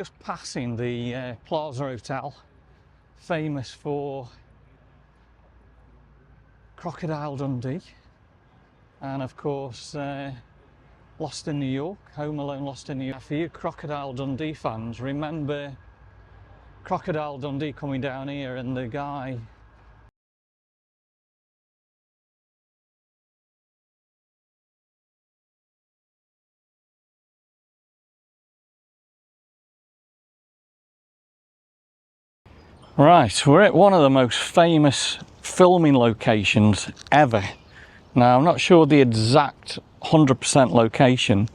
Just passing the Plaza Hotel, famous for Crocodile Dundee, and of course Lost in New York, Home Alone Lost in New York. For you Crocodile Dundee fans, remember Crocodile Dundee coming down here and the guy Right, we're at one of the most famous filming locations ever. Now, I'm not sure the exact 100% location.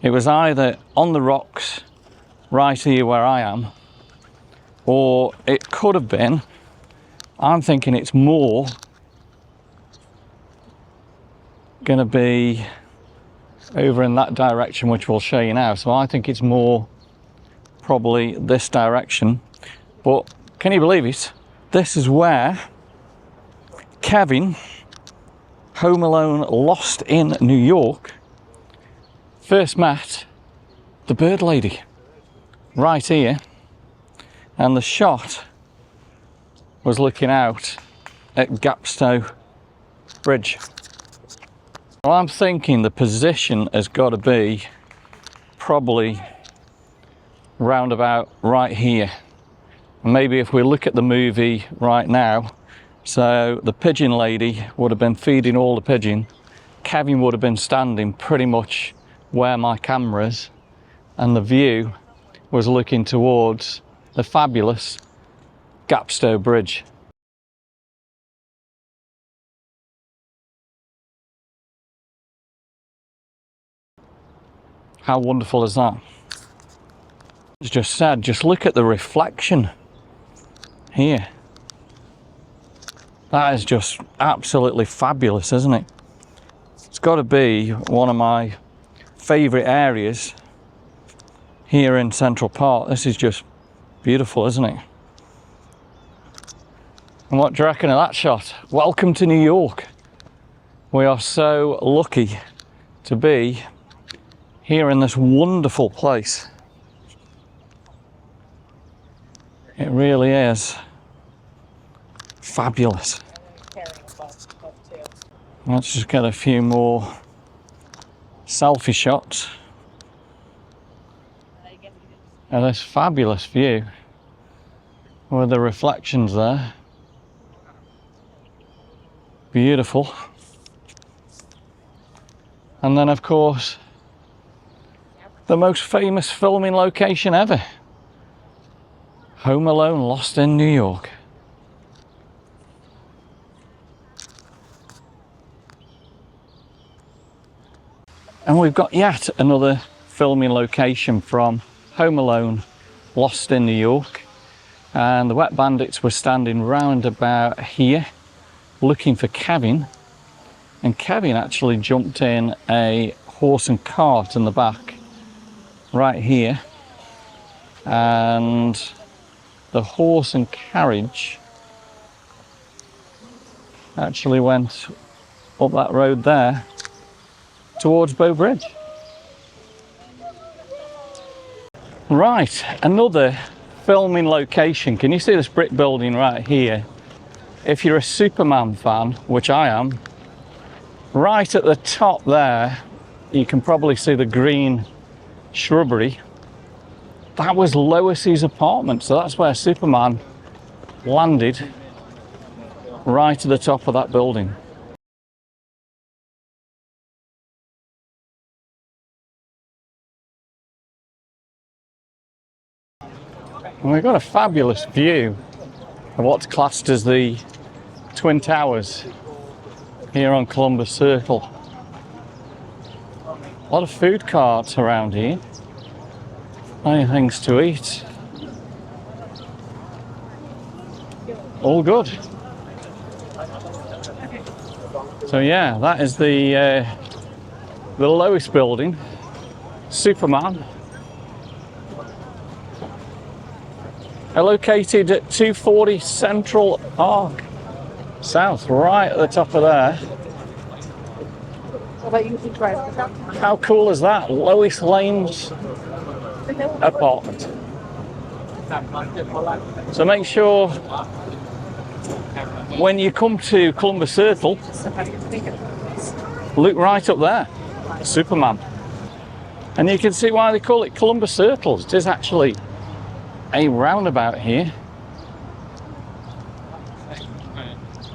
It was either on the rocks right here where I am, or it could have been, I'm thinking it's more going to be over in that direction, which we'll show you now. So I think it's more probably this direction. But can you believe it? This is where Kevin, Home Alone Lost in New York, first met the bird lady. Right here. And the shot was looking out at Gapstow Bridge. Well, I'm thinking the position has got to be probably roundabout right here. Maybe if we look at the movie right now, so the pigeon lady would have been feeding all the pigeon. Kevin would have been standing pretty much where my camera is, and the view was looking towards the fabulous Gapstow Bridge. How wonderful is that? As just said, just look at the reflection here. That is just absolutely fabulous, isn't it? It's got to be one of my favourite areas here in Central Park. This is just beautiful, isn't it? And what do you reckon of that shot? Welcome to New York. We are so lucky to be here in this wonderful place. It really is fabulous. Let's just get a few more selfie shots of this fabulous view with the reflections there. Beautiful. And then of course the most famous filming location ever, Home Alone Lost in New York. And we've got yet another filming location from Home Alone Lost in New York. And the Wet Bandits were standing round about here looking for Kevin. And Kevin actually jumped in a horse and cart in the back right here. And the horse and carriage actually went up that road there towards Bow Bridge. Right, another filming location. Can you see this brick building right here? If you're a Superman fan, which I am, right at the top there, you can probably see the green shrubbery. That was Lois's apartment, so that's where Superman landed, right at the top of that building. And we've got a fabulous view of what's classed as the Twin Towers here on Columbus Circle. A lot of food carts around here. Plenty of things to eat. All good. So yeah, that is the Lois building. Superman. Located at 240 Central Park South, right at the top of there. How cool is that? Lois Lane's apartment. So make sure when you come to Columbus Circle, look right up there, Superman. And you can see why they call it Columbus Circles. It is actually a roundabout here.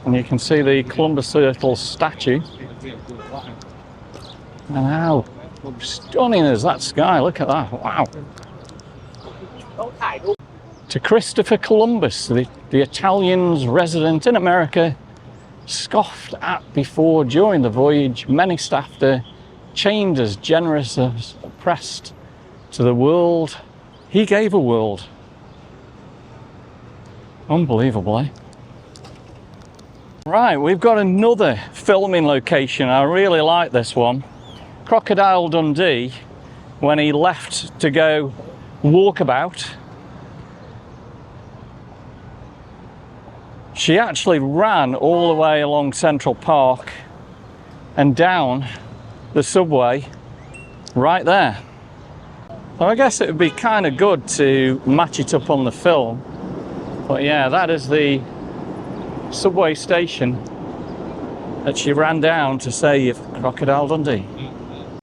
And you can see the Columbus Circle statue. And how stunning is that sky? Look at that, wow. To Christopher Columbus, the Italian's resident in America, scoffed at before during the voyage, menaced after, chained as generous as oppressed, to the world he gave a world. Unbelievable, eh? Right, we've got another filming location. I really like this one. Crocodile Dundee, when he left to go walkabout, she actually ran all the way along Central Park and down the subway right there. So I guess it would be kind of good to match it up on the film. But yeah, that is the subway station that she ran down to save Crocodile Dundee.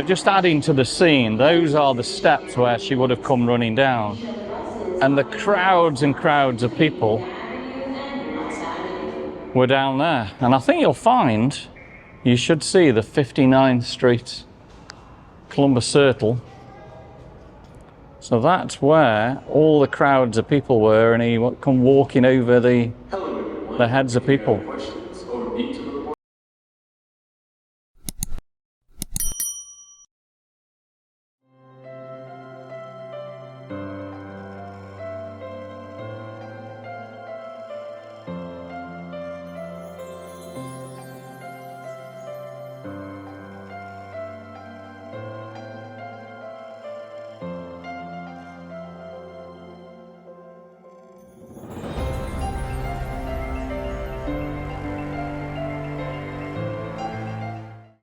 Just adding to the scene, those are the steps where she would have come running down. And the crowds and crowds of people were down there. And I think you'll find, you should see the 59th Street Columbus Circle. So that's where all the crowds of people were, and he come walking over the heads of people.